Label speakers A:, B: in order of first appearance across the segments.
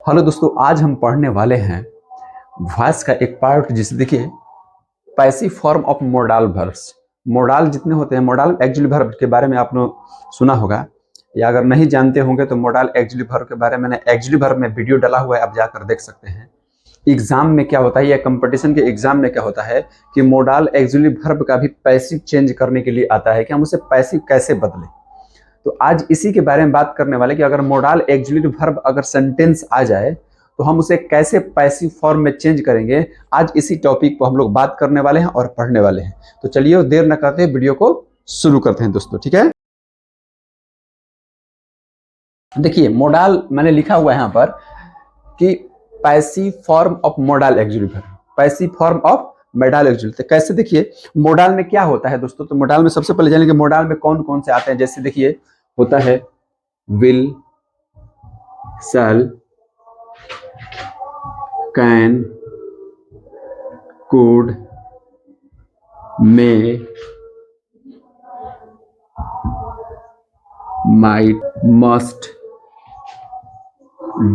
A: Hello दोस्तों, आज हम पढ़ने वाले हैं वॉइस का एक पार्ट जिसे देखिए passive form of modal verbs. Modal जितने होते हैं, मोडाल एक्जुअली वर्ब के बारे में आपने सुना होगा, या अगर नहीं जानते होंगे तो मोडाल एक्जुअली वर्ब के बारे में मैंने एक्जुअली वर्ब में वीडियो डाला हुआ है, आप जाकर देख सकते हैं। एग्जाम में क्या होता है या कंपटीशन के एग्जाम में क्या होता है कि मोडाल एक्जुअली वर्ब का भी पैसिव चेंज करने के लिए आता है कि हम उसे पैसिव कैसे बदलें। तो आज इसी के बारे में बात करने वाले कि अगर मोडाल एक्जुअली वर्ब अगर सेंटेंस आ जाए तो हम उसे कैसे पैसिव फॉर्म में चेंज करेंगे। आज इसी टॉपिक पर हम लोग बात करने वाले हैं और पढ़ने वाले हैं। तो चलिए देर न करते वीडियो को शुरू करते हैं दोस्तों, ठीक है। देखिए मोडाल मैंने लिखा हुआ है यहाँ पर कि passive form of modal actually verb, passive form of modal actually. तो कैसे, देखिए मोडाल में क्या होता है दोस्तों। तो मोडाल में सबसे पहले जानेंगे मोडाल में कौन कौन से आते हैं। जैसे देखिए होता है will, shall, can, could, may, might, must,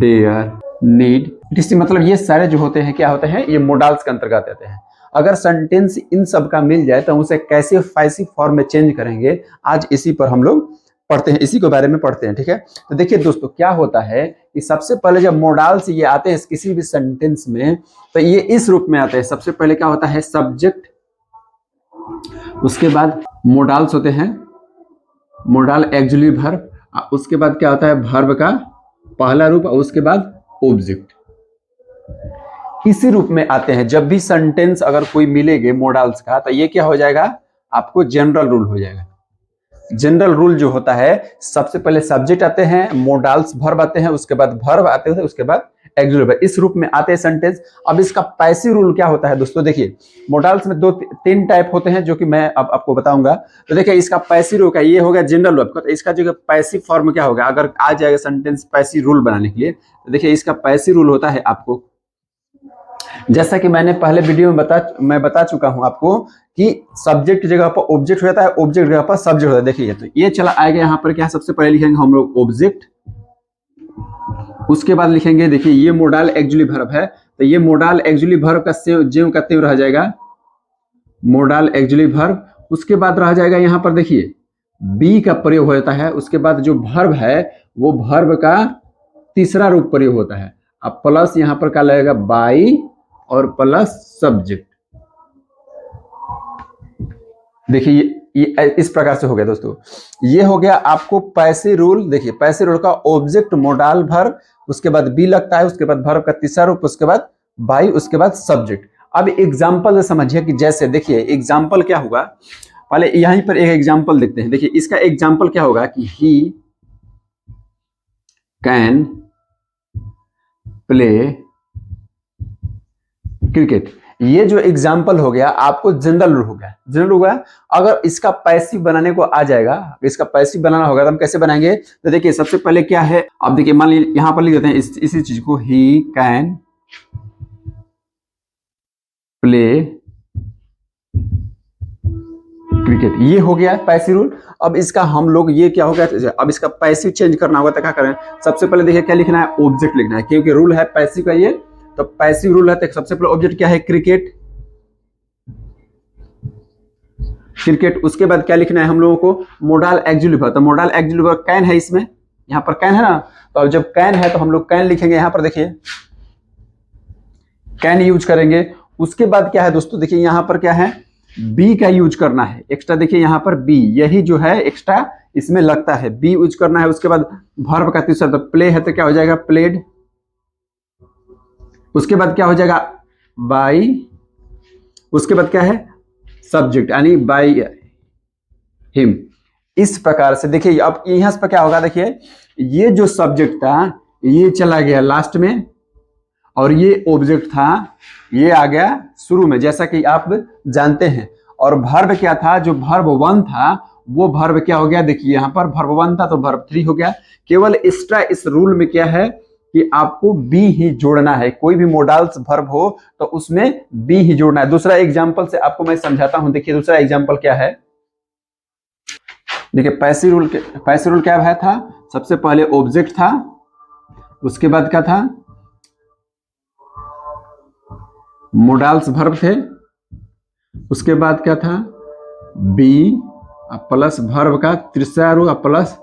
A: dare, need, इसी मतलब ये सारे जो होते हैं क्या होते हैं, ये मोडाल्स के अंतर्गत आते हैं। अगर सेंटेंस इन सब का मिल जाए तो हम उसे कैसे पैसिव फॉर्म में चेंज करेंगे, आज इसी पर हम लोग पढ़ते हैं, इसी के बारे में पढ़ते हैं, ठीक है। तो देखिए दोस्तों क्या होता है कि सबसे पहले जब मोडाल्स ये आते हैं किसी भी सेंटेंस में तो ये इस रूप में आते हैं। सबसे पहले क्या होता है, सब्जेक्ट, उसके बाद मोडाल्स होते हैं मोडाल एक्जुअली वर्ब, उसके बाद क्या होता है वर्ब का पहला रूप और उसके बाद ऑब्जेक्ट। इसी रूप में आते हैं। जब भी सेंटेंस अगर कोई मिलेगे मोडाल्स का तो ये क्या हो जाएगा, आपको जनरल रूल हो जाएगा। जनरल रूल जो होता है, सबसे पहले सब्जेक्ट आते हैं, मोडाल्स वर्ब आते हैं, उसके बाद वर्ब आते हैं, उसके बाद एक्जुअली वर्ब। इस रूप में आते हैं सेंटेंस। अब इसका पैसिव रूल क्या होता है दोस्तों, देखिए मोडाल्स में तीन टाइप होते हैं जो कि मैं अब आपको बताऊंगा। तो देखिए इसका पैसिव रूल का ये हो गया जनरल वर्ब का। तो इसका जो पैसिव फॉर्म क्या होगा, अगर आ जाएगा सेंटेंस पैसिव रूल बनाने के लिए, तो देखिए इसका पैसिव रूल होता है आपको, जैसा कि मैंने पहले वीडियो में बता चुका हूं आपको कि सब्जेक्ट की जगह पर ऑब्जेक्ट हो जाता है, ऑब्जेक्ट की जगह पर सब्जेक्ट होता है। देखिए तो ये चला आएगा यहाँ पर क्या, सबसे पहले लिखेंगे हम लोग ऑब्जेक्ट, उसके बाद लिखेंगे देखिए ये मोडाल एक्जुअली वर्ब है, तो ये मोडाल एक्जुअली वर्ब का ज्यों का त्यों रह जाएगा मोडाल एक्जुअली वर्ब। उसके बाद रह जाएगा यहाँ पर देखिए बी का प्रयोग हो जाता है, उसके बाद जो वर्ब है वो वर्ब का तीसरा रूप प्रयोग होता है। अब प्लस यहाँ पर क्या लगेगा बाई और प्लस सब्जेक्ट। देखिए ये इस प्रकार से हो गया दोस्तों। ये हो गया आपको पैसिव रूल। देखिए पैसिव रूल का ऑब्जेक्ट मोडाल वर्ब, उसके बाद बी लगता है, उसके बाद वर्ब का तीसरा रूप, उसके बाद बाई, उसके बाद सब्जेक्ट। अब एग्जांपल से समझिए कि जैसे देखिए एग्जांपल क्या होगा, पहले यहीं पर एक एग्जांपल देखते हैं। देखिए इसका एग्जांपल क्या होगा कि ही कैन प्ले क्रिकेट। ये जो एग्जाम्पल हो गया आपको जनरल रूल हो गया, जनरल हो गया। अगर इसका पैसिव बनाने को आ जाएगा, इसका पैसिव बनाना होगा तो हम कैसे बनाएंगे। तो देखिए सबसे पहले क्या है, अब देखिए मान लीजिए यहां पर लिख देते हैं इसी चीज को, ही कैन प्ले क्रिकेट। ये हो गया पैसिव रूल। अब इसका हम लोग ये क्या हो गया, अब इसका पैसिव चेंज करना होगा तो क्या करें, सबसे पहले देखिए क्या लिखना है, ऑब्जेक्ट लिखना है, क्योंकि रूल है पैसिव का ये। तो पैसिव रूल है तो सबसे पहले ऑब्जेक्ट क्या है, क्रिकेट, क्रिकेट। उसके बाद क्या लिखना है हम लोगों को, मोडाल एक्जुअली वर्ब। तो मोडाल एक्जुअली वर्ब कैन है, इसमें यहां पर कैन है ना, तो जब कैन है तो हम लोग कैन लिखेंगे, यहां पर देखिए कैन यूज करेंगे। उसके बाद क्या है दोस्तों, देखिए यहां पर क्या है, बी का यूज करना है एक्स्ट्रा। देखिए यहां पर बी, यही जो है एक्स्ट्रा इसमें लगता है, बी यूज करना है। उसके बाद वर्ब का तीसरा, तो प्ले है तो क्या हो जाएगा प्लेड। उसके बाद क्या हो जाएगा बाई, उसके बाद क्या है सब्जेक्ट यानी बाई हिम। इस प्रकार से देखिए अब यहां पर क्या होगा, देखिए ये जो सब्जेक्ट था ये चला गया लास्ट में, और ये ऑब्जेक्ट था ये आ गया शुरू में, जैसा कि आप जानते हैं। और वर्ब क्या था, जो वर्ब 1 था वो वर्ब क्या हो गया, देखिए यहां पर वर्ब 1 था तो वर्ब 3 हो गया। केवल एक्स्ट्रा इस रूल में क्या है कि आपको बी ही जोड़ना है। कोई भी मोडाल्स वर्ब हो तो उसमें बी ही जोड़ना है। दूसरा एग्जांपल से आपको मैं समझाता हूं। देखिए दूसरा एग्जांपल क्या है, देखिए पैसिव रूल क्या है था, सबसे पहले ऑब्जेक्ट था, उसके बाद क्या था मोडाल्स वर्ब थे, उसके बाद क्या था, बी प्लस वर्ब का तीसरा रूल प्लस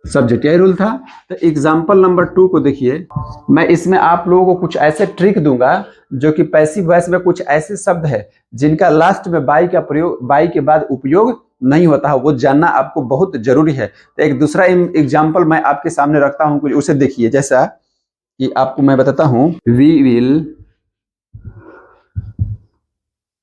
A: सब्जेक्ट, यही रूल था। तो एग्जाम्पल नंबर 2 को देखिए, मैं इसमें आप लोगों को कुछ ऐसे ट्रिक दूंगा जो कि पैसिव वॉइस में कुछ ऐसे शब्द है जिनका लास्ट में बाई का प्रयोग, बाई के बाद उपयोग नहीं होता है, वो जानना आपको बहुत जरूरी है। तो एक दूसरा एग्जाम्पल मैं आपके सामने रखता हूं, कुछ उसे देखिए। जैसा कि आपको मैं बताता हूं, we will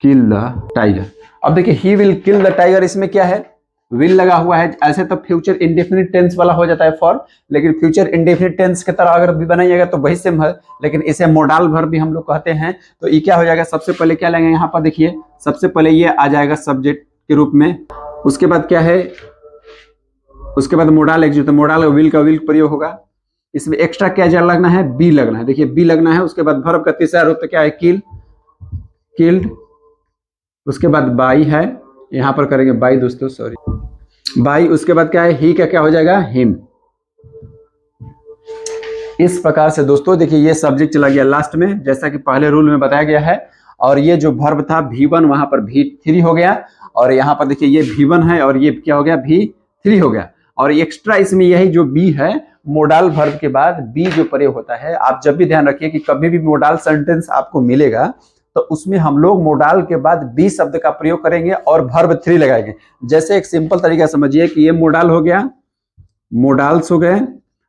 A: kill the tiger. अब देखिए, he will kill the tiger, इसमें क्या है, विल लगा हुआ है। ऐसे तो फ्यूचर इंडेफिनिट टेंस वाला हो जाता है फॉर, लेकिन फ्यूचर इंडेफिनिट टेंस की तरह अगर भी बनाइएगा तो वही सेम है, लेकिन इसे मोडाल वर्ब भी हम लोग कहते हैं। तो ये क्या हो जाएगा, सबसे पहले क्या लेंगे यहाँ पर देखिए, सबसे पहले ये आ जाएगा सब्जेक्ट के रूप में। उसके बाद क्या है, उसके बाद मोडाल एग्जीक्यूट, तो मोडाल विल का विल प्रयोग होगा। इसमें एक्स्ट्रा क्या लगना है, बी लगना है। देखिए बी लगना है। उसके बाद वर्ब का तीसरा रूप तो क्या है, किल, किल्ड। उसके बाद बाई है, यहां पर करेंगे बाई दोस्तों, सॉरी बाई। उसके बाद क्या है, ही का क्या हो जाएगा, हिम। इस प्रकार से दोस्तों देखिए ये सब्जेक्ट चला गया लास्ट में, जैसा कि पहले रूल में बताया गया है। और ये जो वर्ब था V1 वहां पर V3 हो गया, और यहाँ पर देखिए ये V1 है और ये क्या हो गया, V3 हो गया। और एक्स्ट्रा इसमें यही जो बी है, मोडाल वर्ब के बाद बी जो प्रयोग होता है, आप जब भी ध्यान रखिए कि कभी भी मोडाल सेंटेंस आपको मिलेगा तो उसमें हम लोग मोडाल के बाद बी शब्द का प्रयोग करेंगे और वर्ब 3 लगाएंगे। जैसे एक सिंपल तरीका समझिए कि ये मोडाल हो गया, मोडाल्स हो गए,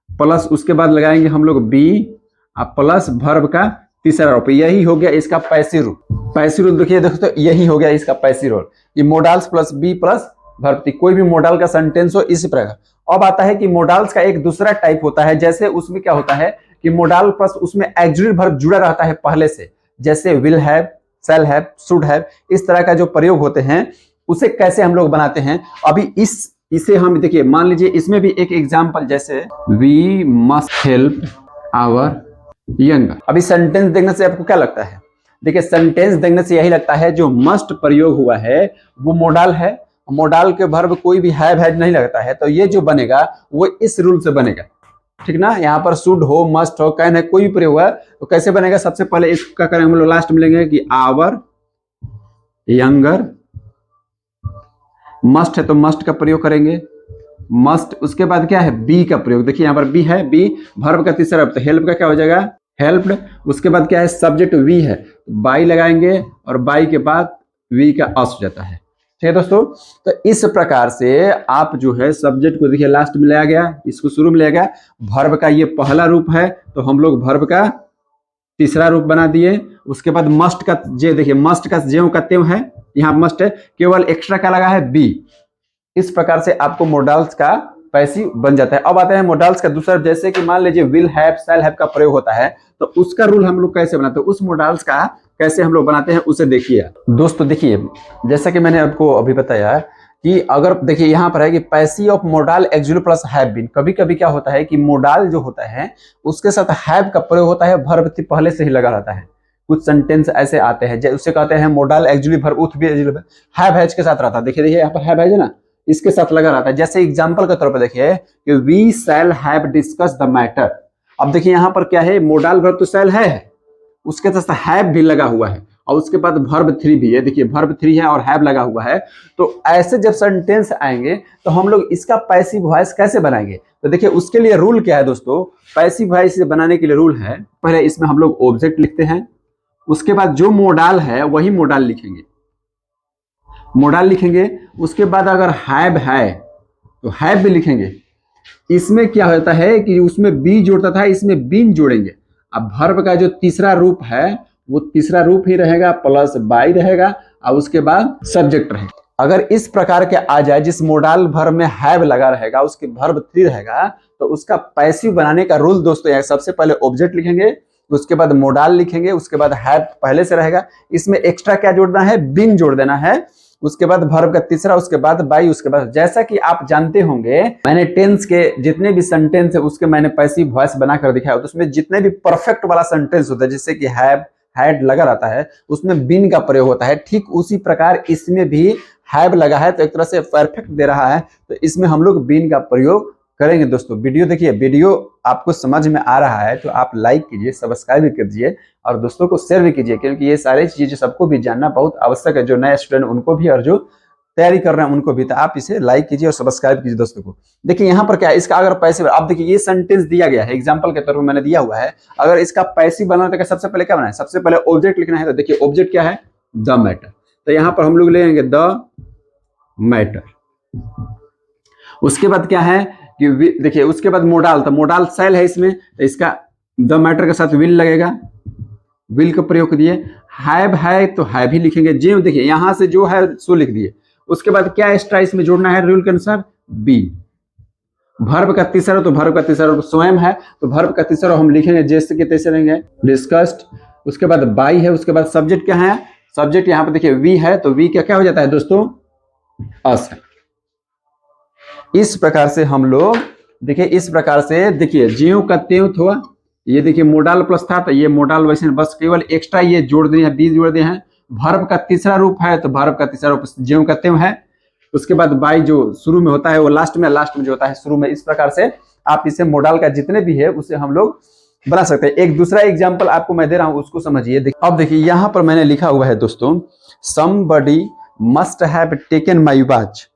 A: प्लस उसके बाद लगाएंगे हम लोग बी प्लस वर्ब का तीसरा रूप, यही हो गया इसका पैसिव रूप। पैसिव रूप देखिए दोस्तों, यही हो गया इसका पैसिव रूप, ये modals plus be plus verb. कोई भी मोडाल का सेंटेंस हो इसी प्रकार। अब आता है कि मोडाल्स का एक दूसरा टाइप होता है, जैसे उसमें क्या होता है कि मोडाल प्लस उसमें एक्सिलरी वर्ब जुड़ा रहता है पहले से, जैसे will have, shall have, should have, इस तरह का जो प्रयोग होते हैं उसे कैसे हम लोग बनाते हैं। अभी इसे हम देखिए, मान लीजिए इसमें भी एक एग्जांपल, जैसे we must help our younger. अभी सेंटेंस देखने से आपको क्या लगता है, देखिए सेंटेंस देखने से यही लगता है जो मस्ट प्रयोग हुआ है वो मोडाल है। मोडाल के वर्ब कोई भी हैव हैज नहीं लगता है, तो ये जो बनेगा वो इस रूल से बनेगा, ठीक ना। यहाँ पर शुड हो, मस्ट हो, कैन है, कोई भी प्रयोग है तो कैसे बनेगा, सबसे पहले इसका करेंगे हम लोग, लास्ट में लेंगे कि आवर यंगर। मस्ट है तो मस्ट का प्रयोग करेंगे, मस्ट। उसके बाद क्या है, बी का प्रयोग। देखिए यहाँ पर बी है, बी वर्ब का तीसरा, तो हेल्प का क्या हो जाएगा, हेल्प्ड। उसके बाद क्या है, सब्जेक्ट वी है, बाई लगाएंगे और बाई के बाद वी का अस हो जाता है, ठीक है दोस्तों। तो इस प्रकार से आप जो है सब्जेक्ट को देखिए लास्ट में लाया गया, इसको शुरू में लाया गया। वर्ब का ये पहला रूप है तो हम लोग वर्ब का तीसरा रूप बना दिए। उसके बाद मस्ट का जे, देखिए मस्ट का ज्यों का त्यों है, यहाँ मस्ट है, केवल एक्स्ट्रा का लगा है बी। इस प्रकार से आपको मोडाल्स का पैसिव बन जाता है। अब आते हैं मोडाल्स का दूसरा, जैसे कि मान लीजिए विल हैव, शैल हैव का प्रयोग होता है तो उसका रूल हम लोग कैसे बनाते हैं, उस मोडाल्स का कैसे हम लोग बनाते हैं उसे देखिए दोस्तों। देखिए जैसा कि मैंने आपको अभी बताया कि अगर देखिए यहाँ पर है कि passive of modal auxiliary plus have been, कभी कभी क्या होता है कि मोडाल जो होता है उसके साथ हैव का प्रयोग होता है, वर्ब पहले से ही लगा रहता है। कुछ सेंटेंस ऐसे आते हैं उसे कहते हैं मोडाल एक्सिलरी वर्ब उथ भी हैव हैज के साथ रहता है। देखिए यहाँ पर हैव हैज है ना, इसके साथ लगा रहता है। जैसे एग्जांपल के तौर पर देखिए कि we shall have discuss the matter. अब देखिए यहाँ पर क्या है, मोडाल वर्ब तो शैल है, उसके साथ हैव भी लगा हुआ है और उसके बाद वर्ब 3 भी है। देखिए वर्ब 3 है और हैव लगा हुआ है। तो ऐसे जब सेंटेंस आएंगे तो हम लोग इसका पैसिव वॉइस कैसे बनाएंगे, तो देखिए उसके लिए रूल क्या है दोस्तों। पैसिव वॉइस बनाने के लिए रूल है, पहले इसमें हम लोग ऑब्जेक्ट लिखते हैं, उसके बाद जो मोडाल है वही मोडाल लिखेंगे, मोडाल लिखेंगे। उसके बाद अगर हैव है तो हैव भी लिखेंगे। इसमें क्या होता है कि उसमें बी जोड़ता था, इसमें बीन जोड़ेंगे। अब वर्ब का जो तीसरा रूप है वो तीसरा रूप ही रहेगा, प्लस बाई रहेगा और उसके बाद सब्जेक्ट रहेगा। अगर इस प्रकार के आ जाए जिस मोडाल वर्ब में हैव लगा रहेगा, उसके वर्ब 3 रहेगा, तो उसका पैसिव बनाने का रूल दोस्तों है, सबसे पहले ऑब्जेक्ट लिखेंगे, उसके बाद मोडाल लिखेंगे, उसके बाद हैव पहले से रहेगा, इसमें एक्स्ट्रा क्या जोड़ना है, बिन जोड़ देना है, उसके बाद वर्ब का तीसरा, उसके बाद बाई, उसके बाद। जैसा कि आप जानते होंगे मैंने टेंस के जितने भी सेंटेंस है उसके मैंने पैसिव वॉइस बनाकर दिखाया, तो उसमें जितने भी परफेक्ट वाला सेंटेंस होता है जैसे कि हैव हैड लगा रहता है उसमें बिन का प्रयोग होता है। ठीक उसी प्रकार इसमें भी हैव लगा है तो एक तरह से परफेक्ट दे रहा है, तो इसमें हम लोग बिन का प्रयोग करेंगे दोस्तों। वीडियो देखिए, वीडियो आपको समझ में आ रहा है तो आप लाइक कीजिए, सब्सक्राइब भी कीजिए और दोस्तों को शेयर भी कीजिए, क्योंकि ये सारी चीजें सबको भी जानना बहुत आवश्यक है, जो नए स्टूडेंट उनको भी और जो तैयारी कर रहे हैं उनको भी। तो आप इसे लाइक कीजिए और सब्सक्राइब कीजिए दोस्तों को। देखिए यहाँ पर क्या है, इसका अगर पैसिव, आप देखिए ये सेंटेंस दिया गया है, एग्जांपल के तौर पर मैंने दिया हुआ है। अगर इसका पैसिव बनाना तो सबसे पहले क्या बनाए, सबसे पहले ऑब्जेक्ट लिखना है। तो देखिए ऑब्जेक्ट क्या है, द मैटर। तो यहाँ पर हम लोग लेंगे द मैटर। उसके बाद क्या है कि देखिए उसके बाद मोडाल, तो मोडाल सेल है इसमें, तो इसका द मैटर के साथ विल लगेगा, विल का प्रयोग दिए। हैव है तो हैव ही लिखेंगे। जे देखिए यहां से जो है सो लिख दिए। उसके बाद क्या एक्स्ट्रा इसमें जोड़ना है रूल के अनुसार, बी। वर्ब का तीसरा, तो वर्ब का तीसरा स्वयं है, तो वर्ब का तीसरा हम लिखेंगे जैसे कि तैसे रहेंगे, डिस्कस्ड। उसके बाद बाई है। उसके बाद सब्जेक्ट क्या है, सब्जेक्ट यहाँ पर देखिए वी है, तो वी क्या हो जाता है दोस्तों, अस है। इस प्रकार से हम लोग देखिए, इस प्रकार से देखिए ज्यों का त्यों हुआ। ये देखिए मोडाल प्लस था, तो ये मोडाल वैसे बस केवल एक्स्ट्रा ये जोड़ दिए हैं, बी जोड़ दिए हैं। वर्ब का तीसरा रूप है, तो वर्ब का तीसरा रूप ज्यों का त्यों है। उसके बाद बाई जो शुरू में होता है वो लास्ट में, लास्ट में जो होता है शुरू में। इस प्रकार से आप इसे मोडाल का जितने भी है उसे हम लोग बना सकते हैं। एक दूसरा एग्जाम्पल आपको मैं दे रहा हूं, उसको समझिए। अब देखिए यहाँ पर मैंने लिखा हुआ है दोस्तों, somebody must have taken my watch.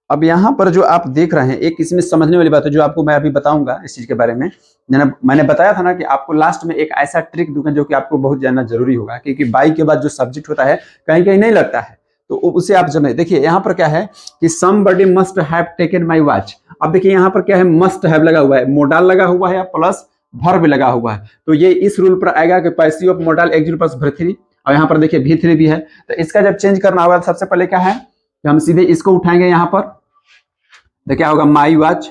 A: अब यहाँ पर जो आप देख रहे हैं, एक इसमें समझने वाली बात है जो आपको मैं अभी बताऊंगा इस चीज के बारे में। मैंने बताया था ना कि आपको लास्ट में एक ऐसा ट्रिक दूंगा जो कि आपको बहुत जानना जरूरी होगा, क्योंकि बाई के बाद जो सब्जेक्ट होता है कहीं कहीं नहीं लगता है, तो उसे आप समझे। देखिए यहाँ पर क्या है कि somebody must have taken my watch. अब देखिए यहाँ पर क्या है, मस्ट हैव लगा हुआ है, मोडाल लगा हुआ है प्लस वर्ब लगा हुआ है, तो ये इस रूल पर आएगा कि passive of modal execute plus verb 3। और यहाँ पर देखिए V3 भी है। तो इसका जब चेंज करना होगा सबसे पहले क्या है कि हम सीधे इसको उठाएंगे यहाँ पर, तो क्या होगा, माई वॉच,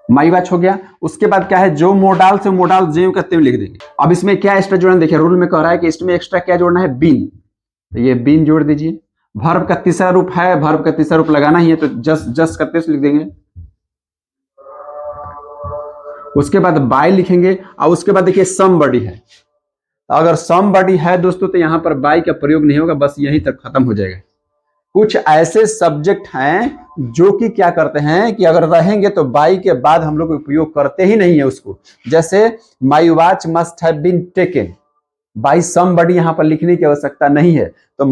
A: माई वॉच हो गया। उसके बाद क्या है, जो मोडाल से मोडाल ज्यों का त्यों लिख देंगे। अब इसमें क्या एक्स्ट्रा जोड़ना, देखिए रूल में कह रहा है कि इसमें एक्स्ट्रा क्या जोड़ना है, बीन, तो ये बीन जोड़ दीजिए। वर्ब का तीसरा रूप है, वर्ब का तीसरा रूप लगाना ही है, तो जस्ट करते लिख देंगे। उसके बाद बाय लिखेंगे और उसके बाद देखिए समबडी है। अगर समबडी है दोस्तों तो यहां पर बाय का प्रयोग नहीं होगा, बस यहीं तक खत्म हो जाएगा। कुछ ऐसे सब्जेक्ट हैं जो कि क्या करते हैं कि अगर रहेंगे तो बाई के बाद हम लोग उपयोग करते ही नहीं है उसको। जैसे my watch must have been taken, by somebody यहां पर लिखने की आवश्यकता नहीं है। तो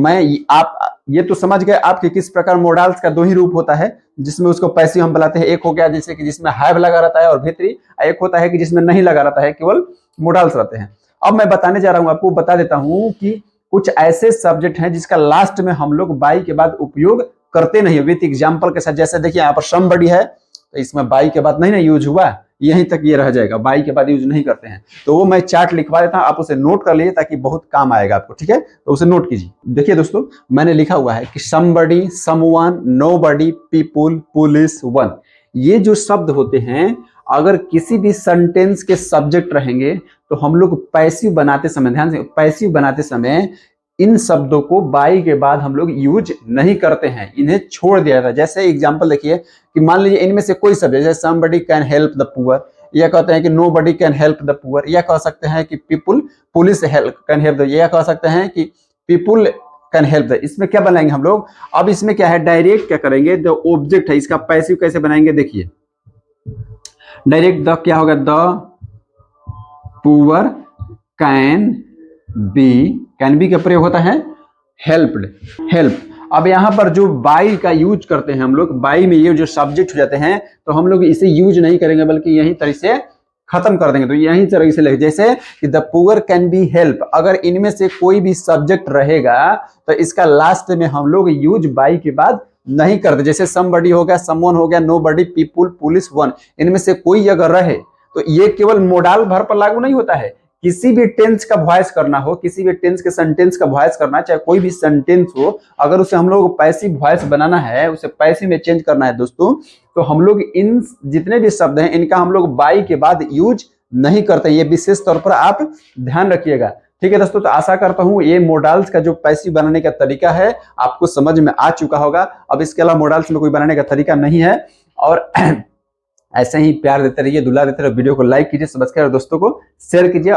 A: आप ये तो समझ गए आपके किस प्रकार मोडाल्स का दो ही रूप होता है, जिसमें उसको पैसिव हम बुलाते हैं। एक हो गया जैसे कि जिसमें हैव लगा रहता है और V3, एक होता है कि जिसमें नहीं लगा रहता है, केवल मोडाल्स रहते हैं। अब मैं बताने जा रहा हूं, आपको बता देता हूं कि कुछ ऐसे सब्जेक्ट हैं जिसका लास्ट में हम लोग बाई के बाद उपयोग करते नहीं, विथ एग्जांपल के साथ। जैसे देखिए यहाँ पर समबडी है, तो इसमें बाई के बाद नहीं ना यूज हुआ, यहीं तक ये रह जाएगा, बाई के बाद यूज नहीं करते हैं। तो वो मैं चार्ट लिखवा देता हूं, आप उसे नोट कर लीजिए ताकि बहुत काम आएगा आपको, ठीक है। तो उसे नोट कीजिए। देखिए दोस्तों मैंने लिखा हुआ है कि somebody, someone, nobody, people, police, one. ये जो शब्द होते हैं अगर किसी भी सेंटेंस के सब्जेक्ट रहेंगे तो हम लोग पैसिव बनाते समय, ध्यान से, पैसिव बनाते समय इन शब्दों को बाई के बाद हम लोग यूज नहीं करते हैं, इन्हें छोड़ दिया जाता है। जैसे एग्जांपल देखिए कि मान लीजिए इनमें से कोई शब्द, जैसे somebody can help the poor, या कहते हैं कि nobody can help the poor, या कह सकते हैं कि people, police help can help the, या कह सकते हैं कि पीपुल कैन हेल्प द। इसमें क्या बनाएंगे हम लोग, अब इसमें क्या है, डायरेक्ट क्या करेंगे, द ऑब्जेक्ट है, इसका पैसिव कैसे बनाएंगे, देखिए डायरेक्ट द क्या होगा, द पुअर कैन बी का प्रयोग होता है हेल्प्ड, हेल्प। अब यहाँ पर जो बाई का यूज करते हैं हम लोग, बाई में ये जो सब्जेक्ट हो जाते हैं तो हम लोग इसे यूज नहीं करेंगे, बल्कि यही तरह से खत्म कर देंगे। तो यही तरह से लिखे, जैसे कि the poor can be help, अगर इनमें से कोई भी सब्जेक्ट रहेगा तो इसका लास्ट में हम लोग यूज बाई के बाद नहीं करते। जैसे समबडी हो गया, समवन हो गया, नोबडी, पीपुल, पुलिस, वन, इनमें से कोई अगर रहे तो ये केवल मोडाल वर्ब पर लागू नहीं होता है। किसी भी टेंस का वॉइस करना हो, किसी भी टेंस के सेंटेंस का वॉइस करना, चाहे कोई भी सेंटेंस हो, अगर उसे हम लोग पैसिव वॉइस बनाना है, उसे पैसिव में चेंज करना है दोस्तों, तो हम लोग इन जितने भी शब्द हैं इनका हम लोग बाई के बाद यूज नहीं करते। ये विशेष तौर पर आप ध्यान रखिएगा, ठीक है दोस्तों। तो आशा करता हूं ये मोडाल्स का जो पैसिव बनाने का तरीका है आपको समझ में आ चुका होगा। अब इसके अलावा मोडाल्स में कोई बनाने का तरीका नहीं है। और ऐसे ही प्यार देते रहिए, दुला देते रहिए। वीडियो को लाइक कीजिए, सब्सक्राइब, दोस्तों को शेयर कीजिए।